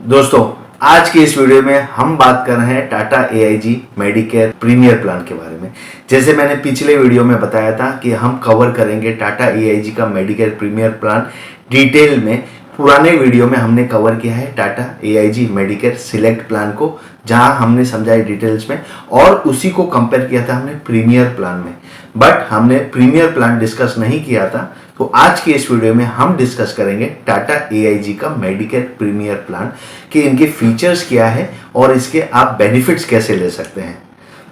दोस्तों, आज के इस वीडियो में हम बात कर रहे हैं Tata AIG medicare premier plan के बारे में। जैसे मैंने पिछले वीडियो में बताया था कि हम कवर करेंगे टाटा AIG का मेडिकेयर प्रीमियर प्लान डिटेल में। पुराने वीडियो में हमने कवर किया है Tata AIG Medicare select plan को, जहां हमने समझाई डिटेल्स में, और उसी को कंपेयर किया था हमने प्रीमियर प्लान में। बट हमने प्रीमियर प्लान डिस्कस नहीं किया था, तो आज के इस वीडियो में हम डिस्कस करेंगे टाटा AIG का मेडिकेयर प्रीमियर प्लान कि इनके फीचर्स क्या है और इसके आप बेनिफिट्स कैसे ले सकते हैं।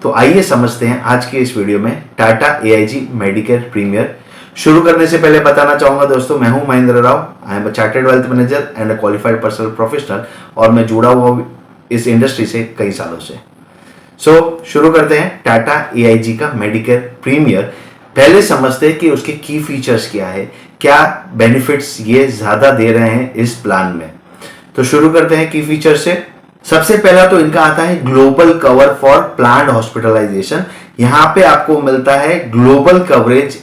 तो आइए समझते हैं आज के इस वीडियो में टाटा AIG मेडिकेयर प्रीमियर। शुरू करने से पहले बताना चाहूंगा दोस्तों, मैं हूं Mahendra Rao. I am a chartered wealth manager and a qualified personal professional, और मैं जुड़ा हुआ इस इंडस्ट्री से कई सालों से। शुरू करते हैं टाटा AIG का मेडिकेयर प्रीमियर। पहले समझते हैं कि उसके की फीचर्स क्या है, क्या बेनिफिट्स ये ज्यादा दे रहे हैं इस प्लान में। तो शुरू करते हैं की फीचर से। सबसे पहला तो इनका आता है global cover for planned hospitalisation. यहां पे आपको मिलता है global coverage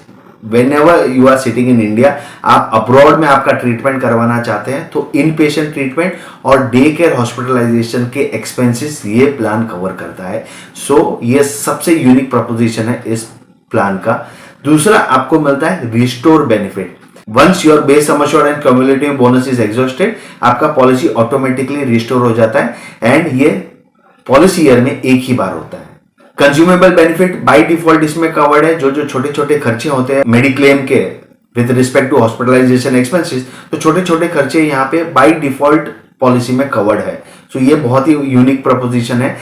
whenever you are sitting in India। आप अब्रॉड में आपका ट्रीटमेंट करवाना चाहते हैं तो इन पेशेंट ट्रीटमेंट और डे केयर हॉस्पिटलाइजेशन के एक्सपेंसेस ये प्लान कवर करता है। ये सबसे यूनिक प्रपोजिशन है इस प्लान का। दूसरा आपको मिलता है restore benefit. Once your base sum assured and cumulative bonus is exhausted, आपका पॉलिसी ऑटोमेटिकली रिस्टोर हो जाता है, एंड ये पॉलिसी ईयर में एक ही बार होता है। कंज्यूमेबल बेनिफिट बाय डिफॉल्ट इसमें कवर्ड है। जो छोटे छोटे खर्चे होते हैं मेडिक्लेम के with respect to hospitalisation expenses, तो छोटे छोटे खर्चे यहाँ पे बाय डिफॉल्ट पॉलिसी में कवर्ड है। ये बहुत ही यूनिक प्रपोजिशन है।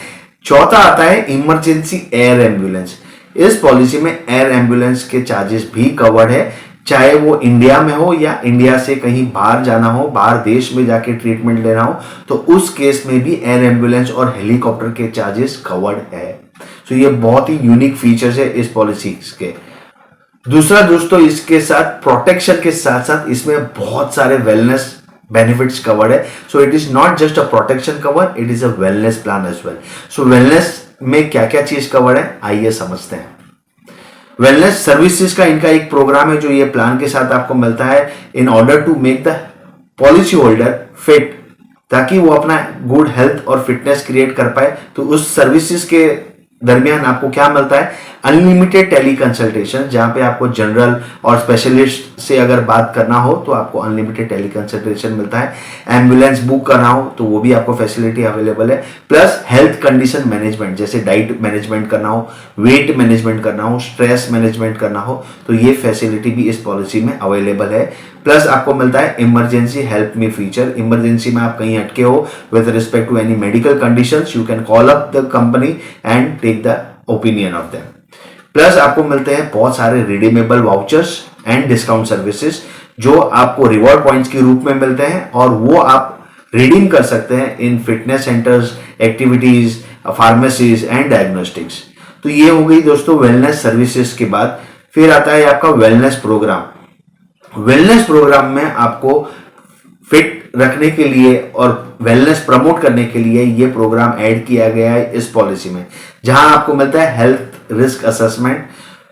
चौथा आता है इमरजेंसी एयर एम्बुलेंस। इस पॉलिसी में एयर एम्बुलेंस के चार्जेस भी कवर्ड है, चाहे वो इंडिया में हो या इंडिया से कहीं बाहर जाना हो, बाहर देश में जाके ट्रीटमेंट लेना हो, तो उस केस में भी एयर एम्बुलेंस और हेलीकॉप्टर के चार्जेस कवर्ड है। ये बहुत ही यूनिक फीचर्स है इस पॉलिसी के। दूसरा दोस्तों, इसके साथ प्रोटेक्शन के साथ साथ इसमें बहुत सारे वेलनेस बेनिफिट्स कवर्ड है। It is not just a protection cover, it is a wellness plan as well. Wellness में क्या क्या चीज कवर्ड है, आइए समझते हैं। वेलनेस सर्विसेज का इनका एक प्रोग्राम है जो ये प्लान के साथ आपको मिलता है, in order to make the policy holder fit, ताकि वो अपना गुड हेल्थ और फिटनेस क्रिएट कर पाए। तो उस सर्विसेज के दरमियान आपको क्या मिलता है, अनलिमिटेड टेली कंसल्टेशन, जहां पे आपको जनरल और स्पेशलिस्ट से अगर बात करना हो तो आपको अनलिमिटेड टेली कंसल्टेशन मिलता है। एम्बुलेंस बुक करना हो तो वो भी आपको फैसिलिटी अवेलेबल है। प्लस हेल्थ कंडीशन मैनेजमेंट, जैसे डाइट मैनेजमेंट करना हो, वेट मैनेजमेंट करना हो, स्ट्रेस मैनेजमेंट करना हो, तो ये फैसिलिटी भी इस पॉलिसी में अवेलेबल है। प्लस आपको मिलता है emergency help me feature. Emergency में आप कहीं अटके हो with respect to any medical conditions, you can call up the company and take the opinion of them. Plus आपको मिलते हैं बहुत सारे redeemable vouchers and discount services जो आपको रिवॉर्ड पॉइंट्स के रूप में मिलते हैं, और वो आप रिडीम कर सकते हैं इन fitness centres, activities, pharmacies and diagnostics. तो ये हो गई दोस्तों वेलनेस सर्विसेज के बाद। फिर आता है आपका वेलनेस प्रोग्राम। वेलनेस प्रोग्राम में आपको फिट रखने के लिए और वेलनेस प्रमोट करने के लिए ये प्रोग्राम ऐड किया गया है इस पॉलिसी में, जहां आपको मिलता है health risk assessment,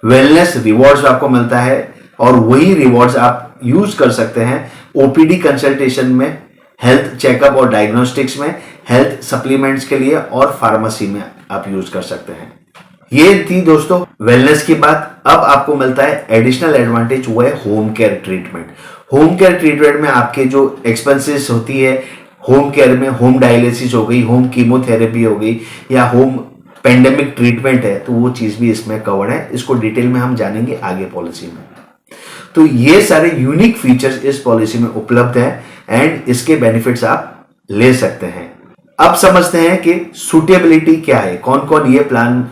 wellness rewards आपको मिलता है, और वही रिवॉर्ड्स आप यूज कर सकते हैं ओपीडी कंसल्टेशन में, हेल्थ चेकअप और डायग्नोस्टिक्स में, हेल्थ सप्लीमेंट्स के लिए, और फार्मेसी में आप यूज कर सकते हैं। ये थी दोस्तों वेलनेस की बात। अब आपको मिलता है एडिशनल एडवांटेज, वो है home care treatment. Home care treatment में आपके जो एक्सपेंसेस होती है होम केयर में, होम डायलिसिस हो गई, होम कीमोथेरेपी हो गई, या होम पेंडेमिक ट्रीटमेंट है, तो वो चीज भी इसमें कवर्ड है। इसको डिटेल में हम जानेंगे आगे पॉलिसी में। तो ये सारे यूनिक फीचर्स इस पॉलिसी में उपलब्ध है, एंड इसके बेनिफिट्स आप ले सकते हैं। अब समझते हैं कि सूटेबिलिटी क्या है, कौन कौन ये प्लान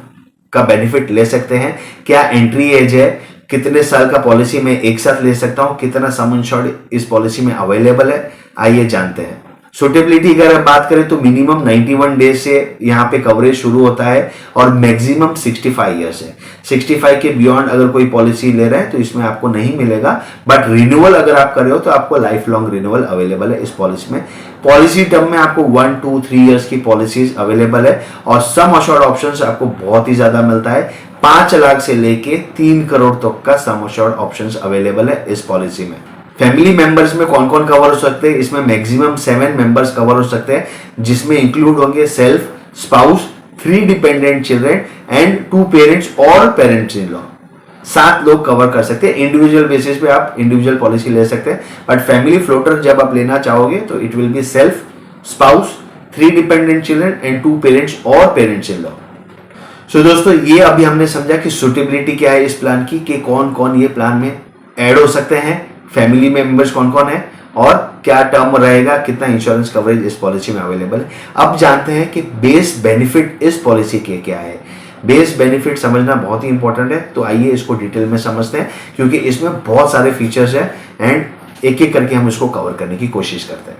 का बेनिफिट ले सकते हैं, क्या एंट्री एज है, कितने साल का पॉलिसी में एक साथ ले सकता हूं, कितना सम इंश्योर्ड इस पॉलिसी में अवेलेबल है, आइए जानते हैं। सूटेबिलिटी अगर आप बात करें तो मिनिमम 91 डेज से यहाँ पे कवरेज शुरू होता है, और मैक्सिमम 65 ईयर्स है। 65 के बियॉन्ड अगर कोई पॉलिसी ले रहे हैं तो इसमें आपको नहीं मिलेगा, बट रिन्यूअल अगर आप कर रहे हो तो आपको लाइफ लॉन्ग रिन्यूअल अवेलेबल है इस पॉलिसी में। पॉलिसी टर्म में आपको 1, 2, 3 ईयर्स की पॉलिसीज अवेलेबल है, और सम अश्योर्ड ऑप्शंस आपको बहुत ही ज्यादा मिलता है। 5 लाख से लेके 3 करोड़ तक का सम अश्योर्ड ऑप्शंस अवेलेबल है इस पॉलिसी में। फैमिली मेंबर्स में कौन कौन कवर हो सकते हैं, इसमें मैक्सिमम 7 मेंबर्स कवर हो सकते हैं, जिसमें इंक्लूड होंगे self, spouse, 3 dependent children and 2 parents और पेरेंट्स इन लॉ। 7 लोग कवर कर सकते हैं। इंडिविजुअल बेसिस पे आप इंडिविजुअल पॉलिसी ले सकते हैं, बट फैमिली फ्लोटर जब आप लेना चाहोगे तो it will be self, spouse, 3 dependent children and 2 parents और पेरेंट्स इन लॉ। सो दोस्तों, ये अभी हमने समझा कि सुटेबिलिटी क्या है इस प्लान की, कि कौन कौन ये प्लान में ऐड हो सकते हैं, फैमिली मेंबर्स कौन कौन है और क्या टर्म रहेगा, कितना इंश्योरेंस कवरेज इस पॉलिसी में अवेलेबल है। अब जानते हैं कि बेस बेनिफिट इस पॉलिसी के क्या है। बेस बेनिफिट समझना बहुत ही इंपॉर्टेंट है, तो आइए इसको डिटेल में समझते हैं, क्योंकि इसमें बहुत सारे फीचर्स हैं एंड एक एक करके हम इसको कवर करने की कोशिश करते हैं।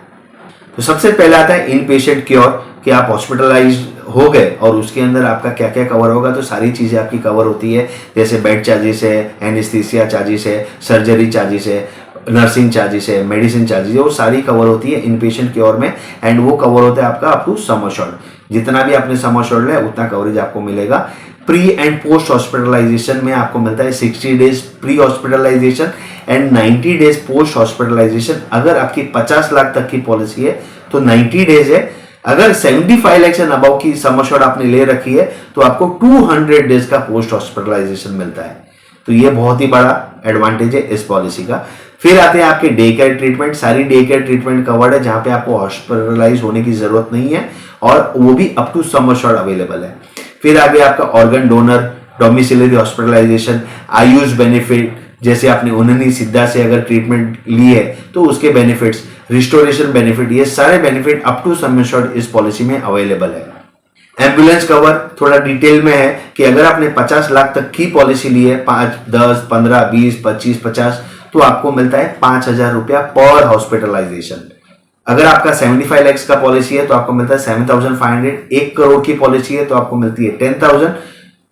तो सबसे पहले आता है इन पेशेंट क्योर, कि आप हॉस्पिटलाइज हो गए और उसके अंदर आपका क्या क्या कवर होगा। तो सारी चीज़ें आपकी कवर होती है, जैसे बेड चार्जेस है, एनेस्थीसिया चार्जेस है, सर्जरी चार्जेस है, नर्सिंग चार्जेस है, मेडिसिन चार्जेस है, वो सारी कवर होती है इन पेशेंट क्योर में। एंड वो कवर होता है आपका अप टू सम अश्योर्ड, जितना भी आपने सम अश्योर्ड लिया उतना कवरेज आपको मिलेगा। प्री एंड पोस्ट हॉस्पिटलाइजेशन में आपको मिलता है 60 days pre hospitalization and 90 days post hospitalization. अगर आपकी 50 लाख तक की पॉलिसी है तो 90 डेज है। अगर 75 लाख एंड अबव की सम अश्योर्ड आपने ले रखी है तो आपको 200 डेज का पोस्ट हॉस्पिटलाइजेशन मिलता है। तो ये बहुत ही बड़ा एडवांटेज है इस पॉलिसी का। फिर आते हैं आपके डे केयर ट्रीटमेंट। सारी डे केयर ट्रीटमेंट कवर्ड है, जहां पे आपको हॉस्पिटलाइज होने की जरूरत नहीं है और वो भी up to sum assured available है। फिर आगे आपका organ donor, domiciliary hospitalisation, AYUSH benefit, जैसे आपने उन्होंने सिद्धा से अगर ट्रीटमेंट ली है तो उसके बेनिफिट्स, रिस्टोरेशन बेनिफिट, ये सारे benefit up to sum assured इस पॉलिसी में अवेलेबल है। एम्बुलेंस कवर थोड़ा डिटेल में है कि अगर आपने 50 लाख तक की पॉलिसी ली है, 5, 10, 15, 20, 25, 50, तो आपको मिलता है 5,000 रुपया पर हॉस्पिटलाइजेशन। अगर आपका 75 लाख का पॉलिसी है तो आपको मिलता है 7,500। 1 करोड़ की पॉलिसी है तो आपको मिलती है 10,000।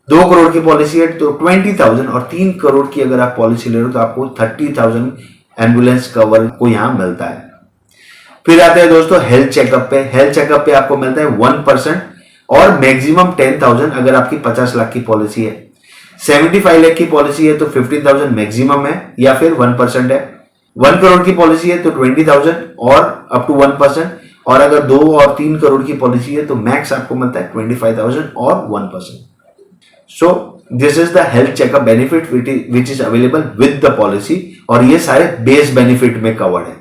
2 करोड़ की पॉलिसी है तो 20,000 और 3 करोड़ की अगर आप पॉलिसी ले रहे हो तो आपको 30,000 एम्बुलेंस कवर को यहां मिलता है। फिर आते हैं दोस्तों हेल्थ चेकअप पे। हेल्थ चेकअप पे आपको मिलता है 1% और मैक्सिमम 10,000 अगर आपकी 50 लाख की पॉलिसी है। 75 लाख की पॉलिसी है तो 15,000 मैक्सिमम है या फिर 1% है। 1 करोड़ की पॉलिसी है तो 20,000 और अप टू 1%, और अगर 2 और 3 करोड़ की पॉलिसी है तो मैक्स आपको मिलता है 25,000 और 1%। So this is the health checkup benefit which is available with the policy, और ये सारे बेस बेनिफिट में कवर्ड है।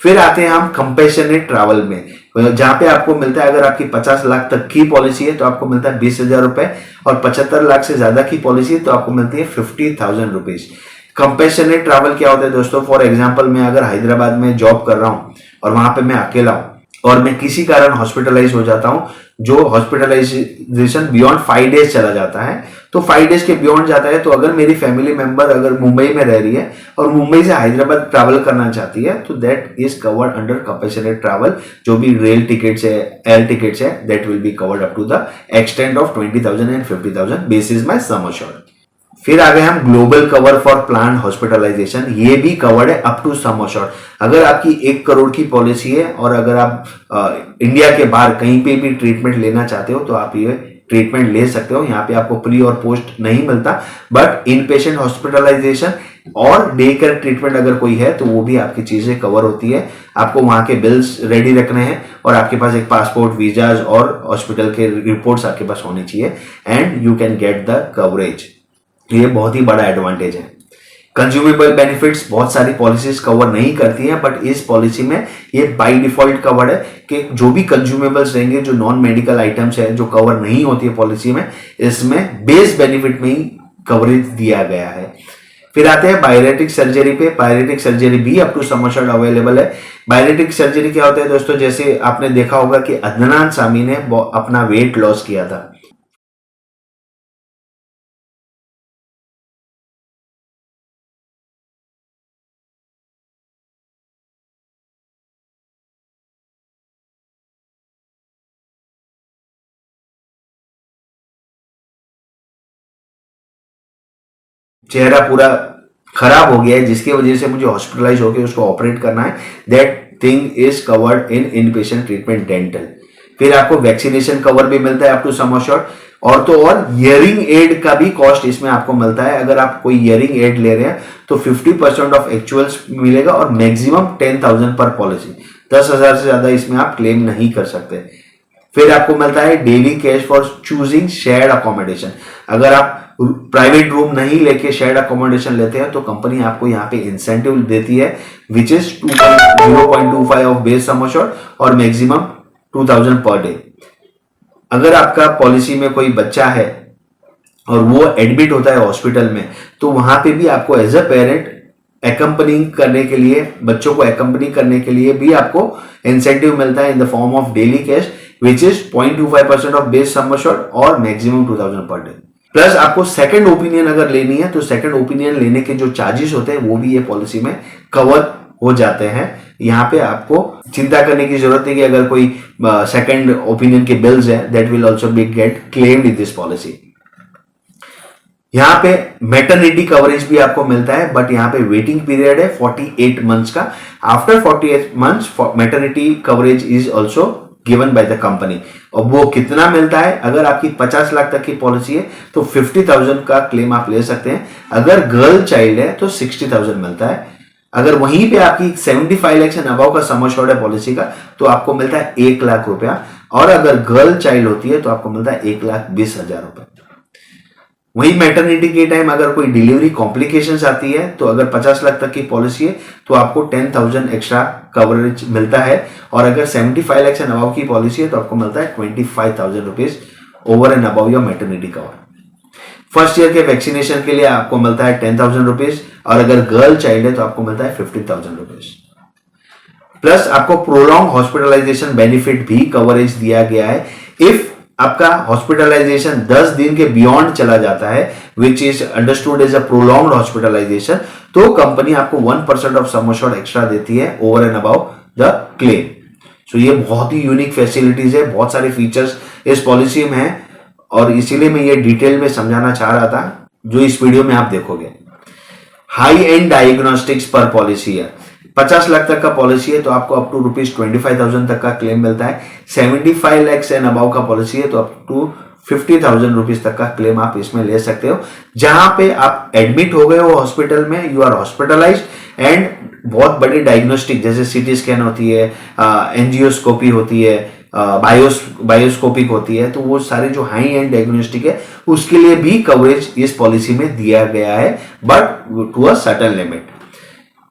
फिर आते हैं हम कंपेशनेट ट्रैवल में, जहां पे आपको मिलता है अगर आपकी 50 लाख तक की पॉलिसी है तो आपको मिलता है 20,000 रुपए, और 75 लाख से ज्यादा की पॉलिसी है तो आपको मिलती है 50,000 रुपीज। कंपेशनेट ट्रैवल क्या होता है दोस्तों? फॉर एग्जांपल मैं अगर हैदराबाद में जॉब कर रहा हूं और वहां पे मैं अकेला हूं और मैं किसी कारण हॉस्पिटलाइज हो जाता हूं, जो हॉस्पिटलाइजेशन बियॉन्ड 5 डेज चला जाता है, तो 5 डेज के बियॉन्ड जाता है, तो अगर मेरी फैमिली मेंबर अगर मुंबई में रह रही है और मुंबई से हैदराबाद ट्रैवल करना चाहती है तो that is covered under compassionate travel. जो भी रेल टिकट्स है, एयर टिकट्स है, that will be covered up to the extend of 20,000 and 50,000 basis my sum assured. फिर आ गए हम global cover for plan hospitalization. ये भी कवर्ड है अप टू सम अश्योर्ड। अगर आपकी 1 करोड़ की पॉलिसी है और अगर आप इंडिया के बाहर कहीं पे भी ट्रीटमेंट लेना चाहते हो तो आप ये ट्रीटमेंट ले सकते हो। यहाँ पे आपको प्री और पोस्ट नहीं मिलता, बट इन पेशेंट हॉस्पिटलाइजेशन और डे केयर ट्रीटमेंट अगर कोई है तो वो भी आपकी चीजें कवर होती है। आपको वहां के बिल्स रेडी रखने हैं और आपके पास एक पासपोर्ट, वीजाज और हॉस्पिटल के रिपोर्ट्स आपके पास होनी चाहिए and you can get the coverage. ये बहुत ही बड़ा एडवांटेज है। कंज्यूमेबल बेनिफिट्स बहुत सारी पॉलिसीज कवर नहीं करती हैं, बट इस पॉलिसी में ये बाय डिफॉल्ट कवर्ड है कि जो भी कंज्यूमेबल्स रहेंगे, जो नॉन मेडिकल आइटम्स है जो कवर नहीं होती है पॉलिसी में, इसमें बेस बेनिफिट में ही कवरेज दिया गया है। फिर आते हैं बायोरेटिक सर्जरी पे। बायोरेटिक सर्जरी भी up to sum assured available है। बायोरेटिक सर्जरी क्या होता है दोस्तों? जैसे आपने देखा होगा कि अदनान सामी ने अपना वेट लॉस किया था, चेहरा पूरा खराब हो गया है जिसकी वजह से मुझे हॉस्पिटलाइज होकर उसको ऑपरेट करना है, that thing is covered in patient treatment dental. फिर आपको वैक्सीनेशन कवर भी मिलता है अप टू सम अश्योर्ड, और तो और हियरिंग एड का भी कॉस्ट इसमें आपको मिलता है। अगर आप कोई हियरिंग एड ले रहे हैं तो 50% ऑफ एक्चुअल्स मिलेगा और मैक्सिमम 10,000 पर पॉलिसी, 10,000 से ज्यादा इसमें आप क्लेम नहीं कर सकते। फिर आपको मिलता है daily cash for choosing shared accommodation. अगर आप प्राइवेट रूम नहीं लेके शेयर्ड अकोमोडेशन लेते हैं तो कंपनी आपको यहाँ पे इंसेंटिव देती है which is 0.25 of base sum assured और मैक्सिमम 2,000 पर डे। अगर आपका पॉलिसी में कोई बच्चा है और वो एडमिट होता है हॉस्पिटल में तो वहां पे भी आपको एज अ पेरेंट एकम्पनिंग करने के लिए, बच्चों को एकम्पनी करने के लिए भी आपको इंसेंटिव मिलता है in the form of daily cash which is 0.25% of base sum assured और मैक्सिमम 2,000 पर डे। प्लस आपको सेकंड ओपिनियन अगर लेनी है तो सेकंड ओपिनियन लेने के जो चार्जेस होते हैं वो भी ये पॉलिसी में कवर हो जाते हैं। यहाँ पे आपको चिंता करने की जरूरत है कि अगर कोई सेकंड ओपिनियन के बिल्स है that will also be get claimed in this policy. यहाँ पे मैटरनिटी कवरेज भी आपको मिलता है बट यहाँ पे वेटिंग पीरियड है 48 मंथ्स का। After 48 months maternity coverage is also given by the company. और वो कितना मिलता है, अगर आपकी 50 लाख तक की पॉलिसी है तो 50,000 का क्लेम आप ले सकते हैं। अगर गर्ल चाइल्ड है तो 60,000 मिलता है। अगर वहीं पे आपकी 75 लाख एंड अबव का सम एश्योर्ड है पॉलिसी का तो आपको मिलता है 1 लाख रुपया, और अगर गर्ल चाइल्ड होती है तो आपको मिलता है 1,20,000 रुपए। वही मैटरनिटी के टाइम अगर कोई डिलीवरी कॉम्प्लिकेशंस आती है तो अगर 50 लाख तक की पॉलिसी है तो आपको 10,000 एक्स्ट्रा कवरेज मिलता है, और अगर 75 लाख एंड अबव की पॉलिसी है तो आपको मिलता है 25,000 rupees over and above your maternity cover. First year के वैक्सीनेशन के लिए आपको मिलता है 10,000 रुपीज, और अगर गर्ल चाइल्ड है तो आपको मिलता है 15,000 रुपीज। प्लस आपको प्रोलॉन्ग हॉस्पिटलाइजेशन बेनिफिट भी कवरेज दिया गया है। इफ आपका हॉस्पिटलाइजेशन 10 दिन के बियॉन्ड चला जाता है which is understood as a prolonged hospitalisation, तो कंपनी आपको 1% ऑफ सम एश्योर्ड एक्स्ट्रा देती है over and above the claim. So ये बहुत ही यूनिक फैसिलिटीज है, बहुत सारे फीचर्स इस पॉलिसी में है और इसीलिए मैं ये डिटेल में समझाना चाह रहा था जो इस वीडियो में आप देखोगे। हाई एंड डायग्नोस्टिक्स पर पॉलिसी है। 50 लाख तक का पॉलिसी है तो आपको अप टू ₹25,000 तक का क्लेम मिलता है। 75 लाख एंड अबाउ का पॉलिसी है तो अप टू 50,000 रुपीज तक का क्लेम आप इसमें ले सकते हो। जहां पे आप एडमिट हो गए हो हॉस्पिटल में, यू आर हॉस्पिटलाइज्ड एंड बहुत बड़ी डायग्नोस्टिक जैसे सीटी स्कैन होती है, एंजियोस्कोपी होती है, बायोस्कोपिक होती है, तो वो सारे जो हाई एंड डायग्नोस्टिक है उसके लिए भी कवरेज इस पॉलिसी में दिया गया है but to a certain limit.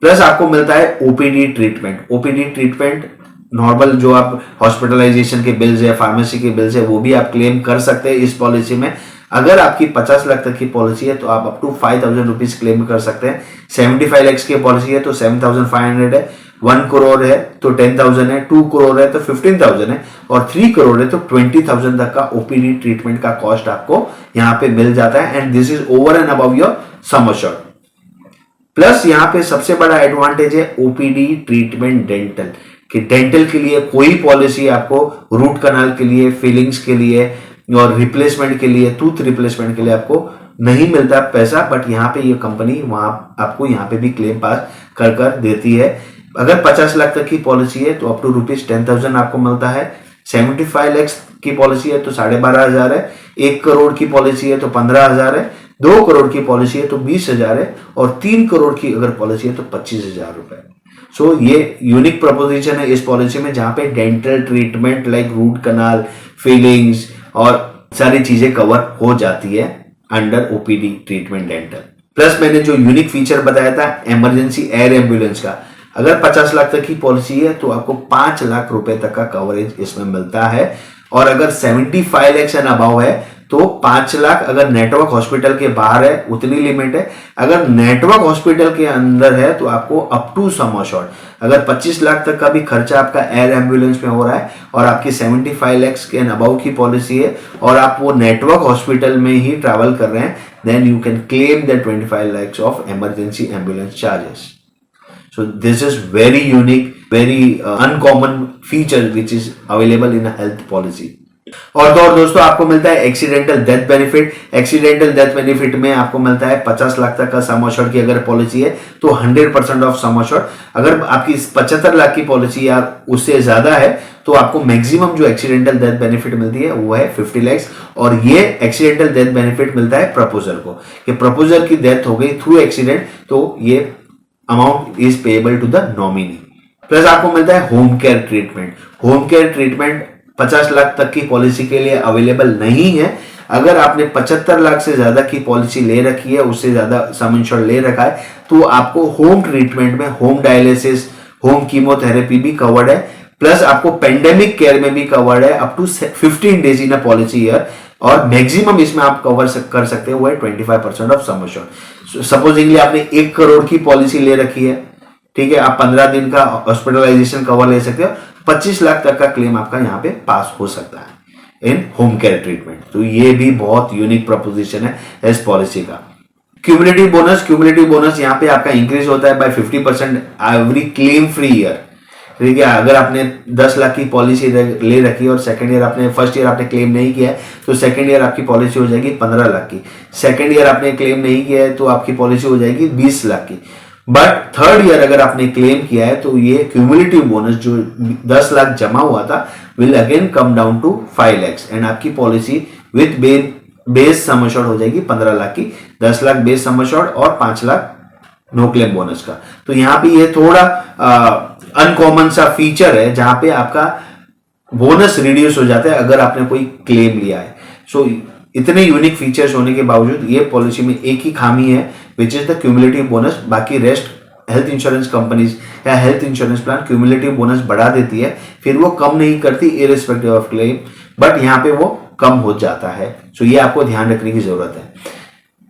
Plus आपको मिलता है OPD treatment. OPD treatment normal जो आप हॉस्पिटलाइजेशन के बिल्स है, फार्मेसी के बिल्स है, वो भी आप क्लेम कर सकते हैं इस पॉलिसी में। अगर आपकी 50 लाख तक की पॉलिसी है तो आप अप टू 5,000 रुपीज क्लेम कर सकते हैं। 75 लाख की पॉलिसी है तो 7,500 है, 1 करोड़ है तो 10,000 है, 2 करोड़ है तो 15,000 है, और 3 करोड़ है तो 20,000 तक का ओपीडी ट्रीटमेंट का कॉस्ट आपको यहाँ पे मिल जाता है and this is over and above your sum assured. Plus यहाँ पे सबसे बड़ा एडवांटेज है ओपीडी ट्रीटमेंट डेंटल, कि डेंटल के लिए कोई पॉलिसी आपको रूट कनाल के लिए, फिलिंग्स के लिए और रिप्लेसमेंट के लिए, टूथ रिप्लेसमेंट के लिए आपको नहीं मिलता पैसा, बट यहाँ पे ये कंपनी वहां आपको यहाँ पे भी क्लेम पास कर देती है। अगर 50 लाख तक की पॉलिसी है तो अप टू ₹10,000 आपको मिलता है। 75 लाख की पॉलिसी है तो 12,500 है, 1 करोड़ की पॉलिसी है तो 15,000 है, 2 करोड़ की पॉलिसी है तो 20,000 है, और 3 करोड़ की अगर पॉलिसी है तो 25,000 रुपए। सो ये यूनिक प्रपोजिशन है इस पॉलिसी में जहां पे dental treatment like root canal, fillings और सारी चीजें कवर हो जाती है under OPD treatment dental. Plus मैंने जो यूनिक फीचर बताया था इमरजेंसी एयर एम्बुलेंस का, अगर 50 लाख तक की पॉलिसी है तो आपको 5 लाख रुपए तक का कवरेज इसमें मिलता है, और अगर 75 लाख एंड अबाव है तो 5 लाख, अगर नेटवर्क हॉस्पिटल के बाहर है उतनी लिमिट है, अगर नेटवर्क हॉस्पिटल के अंदर है तो आपको अप टू सम एश्योर्ड। अगर 25 लाख तक का भी खर्चा आपका एयर एम्बुलेंस में हो रहा है और आपकी 75 लाख के अबाउ की पॉलिसी है और आप वो नेटवर्क हॉस्पिटल में ही ट्रैवल कर रहे हैं, then you can claim the 25 lakh of emergency ambulance charges. So this is very unique, very uncommon feature which is available in a health policy. और तो और दोस्तों आपको मिलता है accidental death benefit. Accidental death benefit में आपको मिलता है 50 लाख तक का सम एश्योर्ड की अगर पॉलिसी है तो 100% ऑफ सम एश्योर्ड। अगर आपकी 75 लाख की पॉलिसी या उससे ज्यादा है तो आपको मैक्सिमम जो एक्सीडेंटल डेथ बेनिफिट मिलती है वो है 50 लाख। और ये एक्सीडेंटल डेथ बेनिफिट मिलता है प्रपोजर को, कि प्रपोजर की डेथ हो गई थ्रू एक्सीडेंट तो ये amount is payable to the nominee. Plus आपको मिलता है home care treatment. Home care treatment 50 lakh तक की पॉलिसी के लिए अवेलेबल नहीं है। अगर आपने 75 लाख से ज्यादा की पॉलिसी ले रखी है, उससे ज्यादा सम इंश्योर्ड ले रखा है, तो आपको होम ट्रीटमेंट में होम डायलिसिस, होम कीमोथेरेपी भी कवर्ड है। प्लस आपको पेंडेमिक केयर में भी कवर्ड है up to 15 days in a policy year. और मैक्सिमम इसमें आप कवर कर सकते हो वो है 25% ऑफ सम इंश्योर्ड। सपोजिंगली आपने 1 करोड़ की पॉलिसी ले रखी है, ठीक है, आप 15 दिन का हॉस्पिटलाइजेशन कवर ले सकते हो, 25 लाख तक का क्लेम आपका यहाँ पे पास हो सकता है इन होम केयर ट्रीटमेंट। तो ये भी बहुत यूनिक प्रपोजिशन है इस पॉलिसी का। क्यूमुलेटिव बोनस यहाँ पे आपका इंक्रीज होता है by 50% every claim free year. ठीक है, अगर आपने 10 लाख की पॉलिसी ले रखी है और सेकंड ईयर आपने, फर्स्ट ईयर आपने क्लेम नहीं किया है तो सेकंड ईयर आपकी पॉलिसी हो जाएगी 15 लाख की। सेकंड ईयर आपने क्लेम नहीं किया है तो आपकी पॉलिसी हो जाएगी 20 लाख की। बट थर्ड ईयर अगर आपने क्लेम किया है तो ये क्यूमुलेटिव बोनस जो 10 लाख जमा हुआ था will again come down to 5 lakhs and आपकी policy with base sum assured हो जाएगी 15 लाख की। 10 लाख बेस सम एश्योर्ड और 5 लाख नो क्लेम बोनस का। तो यहाँ पे ये थोड़ा अनकॉमन सा फीचर है जहां पे आपका बोनस रिड्यूस हो जाता है अगर आपने कोई क्लेम लिया है। सो इतने यूनिक फीचर्स होने के बावजूद ये पॉलिसी में एक ही खामी है which is the cumulative bonus. बाकी रेस्ट हेल्थ इंश्योरेंस कंपनीज या health insurance plan cumulative bonus बढ़ा देती है, फिर वो कम नहीं करती इररिस्पेक्टिव ऑफ क्लेम, बट यहाँ पे वो कम हो जाता है। सो ये आपको ध्यान रखने की जरूरत है।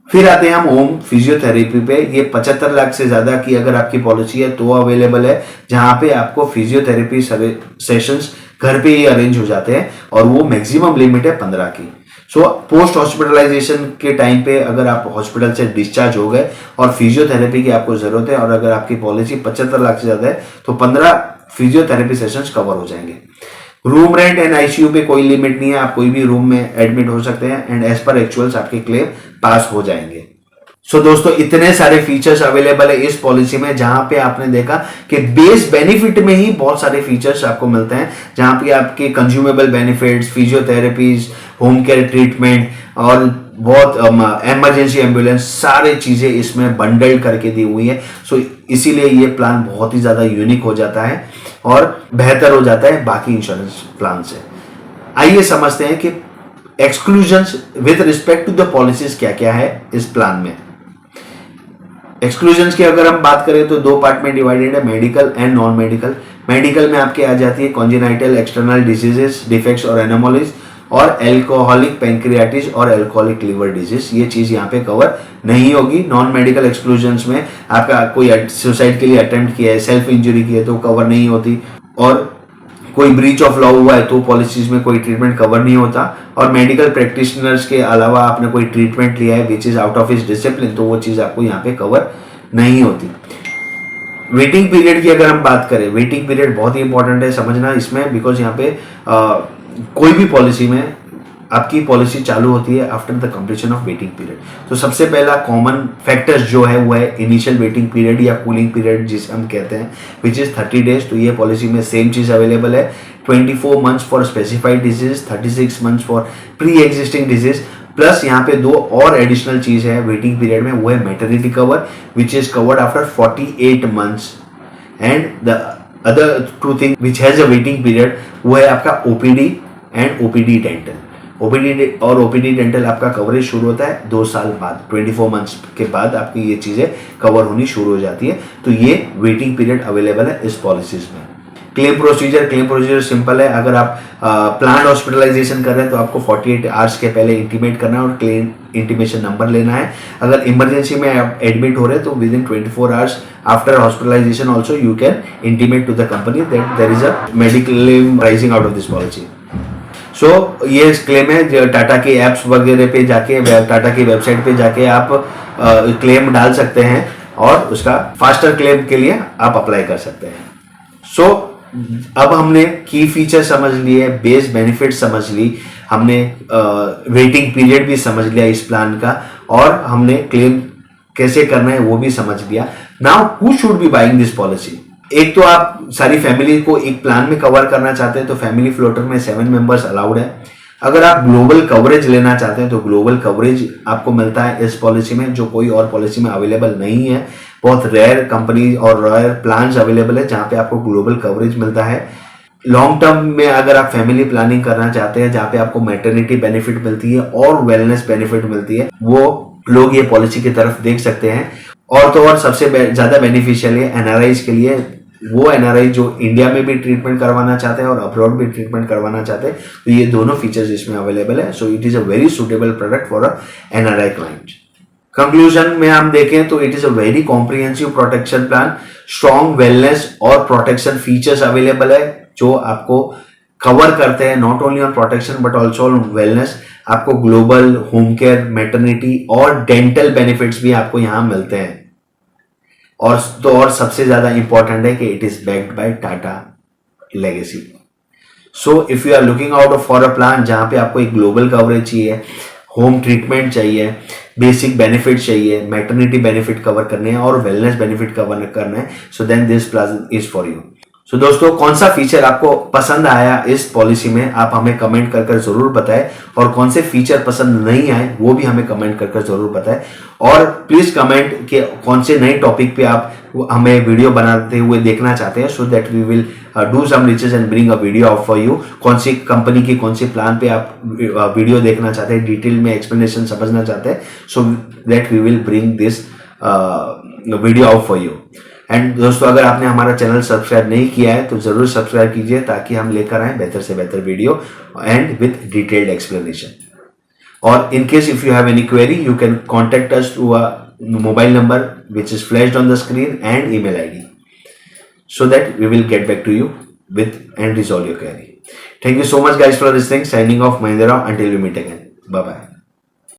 फिर आते हैं हम होम फिजियोथेरेपी पे। ये 75 लाख से ज्यादा की अगर आपकी पॉलिसी है तो अवेलेबल है, जहां पे आपको फिजियोथेरेपी सेशंस घर पे ही अरेंज हो जाते हैं और वो मैक्सिमम लिमिट है 15 की। सो पोस्ट हॉस्पिटलाइजेशन के टाइम पे अगर आप हॉस्पिटल से डिस्चार्ज हो गए और फिजियोथेरेपी की आपको जरूरत है और अगर आपकी पॉलिसी 75 लाख से ज्यादा है तो 15 फिजियोथेरेपी सेशंस कवर हो जाएंगे। रूम रेंट एंड आईसीयू पे कोई लिमिट नहीं है, आप कोई भी रूम में एडमिट हो सकते हैं एंड एज पर एक्चुअल्स आपके क्लेम पास हो जाएंगे। सो दोस्तों इतने सारे फीचर्स अवेलेबल है इस पॉलिसी में, जहां पे आपने देखा कि बेस बेनिफिट में ही बहुत सारे फीचर्स आपको मिलते हैं, जहां पे आपके consumable benefits, physiotherapies, home care treatment और बहुत इमरजेंसी एम्बुलेंस, सारे चीजें इसमें बंडल करके दी हुई है। सो इसीलिए ये प्लान बहुत ही ज्यादा यूनिक हो जाता है और बेहतर हो जाता है बाकी इंश्योरेंस प्लान से। आइए समझते हैं कि exclusions with respect to the policies क्या क्या है इस प्लान में। एक्सक्लूजन्स की अगर हम बात करें तो 2 पार्ट में डिवाइडेड है, medical and non medical. Medical में आपके आ जाती है कॉन्जेनाइटल एक्सटर्नल डिजीजेस, डिफेक्ट्स और एनोमलीज, और एल्कोहलिक पैंक्रियाटिस और एल्कोहलिक लिवर डिजीज, ये चीज यहाँ पे कवर नहीं होगी। नॉन मेडिकल एक्सक्लूजन्स में आपका कोई सुसाइड के लिए अटेम्प्ट किया है, सेल्फ इंजरी की है तो कवर नहीं होती, और कोई ब्रीच ऑफ लॉ हुआ है तो पॉलिसीज में कोई ट्रीटमेंट कवर नहीं होता, और मेडिकल प्रैक्टिशनर्स के अलावा आपने कोई ट्रीटमेंट लिया है which is out of his discipline तो वो चीज आपको यहाँ पे कवर नहीं होती। वेटिंग पीरियड की अगर हम बात करें, वेटिंग पीरियड बहुत ही इंपॉर्टेंट है समझना इसमें, बिकॉज यहाँ पे कोई भी पॉलिसी में आपकी पॉलिसी चालू होती है after the completion of waiting period. तो सबसे पहला कॉमन फैक्टर्स जो है वो है इनिशियल वेटिंग पीरियड या कूलिंग पीरियड जिसे हम कहते हैं, विच इज 30 डेज। तो ये पॉलिसी में सेम चीज अवेलेबल है। 24 months for specified disease, 36 months for pre existing disease. Plus यहाँ पे 2 और एडिशनल चीज है वेटिंग पीरियड में, वो है maternity cover which is covered after 48 months, and the other 2 thing which has a waiting period वो है आपका OPD and OPD dental. OPD और ओपीडी डेंटल आपका कवरेज शुरू होता है 2 साल बाद, 24 मंथ्स के बाद आपकी ये चीजें कवर होनी शुरू हो जाती है। तो ये वेटिंग पीरियड अवेलेबल है इस पॉलिसीज में। क्लेम प्रोसीजर सिंपल है। अगर आप प्लान हॉस्पिटलाइजेशन कर रहे हैं तो आपको 48 आवर्स के पहले इंटीमेट करना है और क्लेम इंटीमेशन नंबर लेना है। अगर इमरजेंसी में आप एडमिट हो रहे हैं तो within 24 hours after hospitalisation also you can intimate to the company that there is a medical claim rising out of this policy. So ये क्लेम है, टाटा के ऐप्स वगैरह पे जाके, टाटा की वेबसाइट पे जाके आप क्लेम डाल सकते हैं और उसका फास्टर क्लेम के लिए आप अप्लाई कर सकते हैं। सो अब हमने की फीचर समझ लिए, बेस बेनिफिट समझ ली, हमने वेटिंग पीरियड भी समझ लिया इस प्लान का, और हमने क्लेम कैसे करना है वो भी समझ लिया। Now who should be buying this policy? एक तो आप सारी फैमिली को एक प्लान में कवर करना चाहते हैं तो फैमिली फ्लोटर में 7 मेंबर्स अलाउड है। अगर आप ग्लोबल कवरेज लेना चाहते हैं तो ग्लोबल कवरेज आपको मिलता है इस पॉलिसी में, जो कोई और पॉलिसी में अवेलेबल नहीं है। बहुत रेयर कंपनी और रेयर प्लान्स अवेलेबल है जहां पे आपको ग्लोबल कवरेज मिलता है। लॉन्ग टर्म में अगर आप फैमिली प्लानिंग करना चाहते हैं जहां पे आपको मैटरनिटी बेनिफिट मिलती है और वेलनेस बेनिफिट मिलती है, वो लोग ये पॉलिसी की तरफ देख सकते हैं। और तो और सबसे ज्यादा बेनिफिशियल है एनआरआईज के लिए, वो एनआरआई जो इंडिया में भी ट्रीटमेंट करवाना चाहते हैं और अब्रॉड भी ट्रीटमेंट करवाना चाहते हैं, तो ये दोनों फीचर्स इसमें अवेलेबल है। So it is a very suitable product for a NRI client. Conclusion में हम देखें तो it is a very comprehensive protection plan, strong wellness और प्रोटेक्शन फीचर्स अवेलेबल है जो आपको कवर करते हैं not only on protection but also on wellness. आपको ग्लोबल होम केयर, मैटरनिटी और डेंटल बेनिफिट्स भी आपको यहां मिलते हैं। और सबसे ज्यादा इंपॉर्टेंट है कि it is backed by Tata legacy. So if you are looking out for a plan जहां पे आपको एक ग्लोबल कवरेज चाहिए, होम ट्रीटमेंट चाहिए, बेसिक बेनिफिट चाहिए, मैटरनिटी बेनिफिट कवर करने हैं और वेलनेस बेनिफिट कवर करना है, so then this plan is for you. So दोस्तों, कौन सा फीचर आपको पसंद आया इस पॉलिसी में आप हमें कमेंट कर जरूर बताएं, और कौन से फीचर पसंद नहीं आए वो भी हमें कमेंट कर जरूर बताएं। और प्लीज कमेंट कि कौन से नए टॉपिक पे आप हमें वीडियो बनाते हुए देखना चाहते हैं, so that we will do some research and bring a video out for you. कौन सी कंपनी की कौन से प्लान पे आप वीडियो देखना चाहते हैं, डिटेल में एक्सप्लेनेशन समझना चाहते हैं, so that we will bring this video out for you. And दोस्तों, अगर आपने हमारा चैनल सब्सक्राइब नहीं किया है तो जरूर सब्सक्राइब कीजिए ताकि हम लेकर आए बेहतर से बेहतर video and with detailed explanation. और in case if you have any query, you can contact us through a mobile number which is flashed on the screen and email ID, so that we will get back to you with and resolve your query. Thank you so much guys for listening. Signing off, Mahindra. Until we meet again. Bye bye.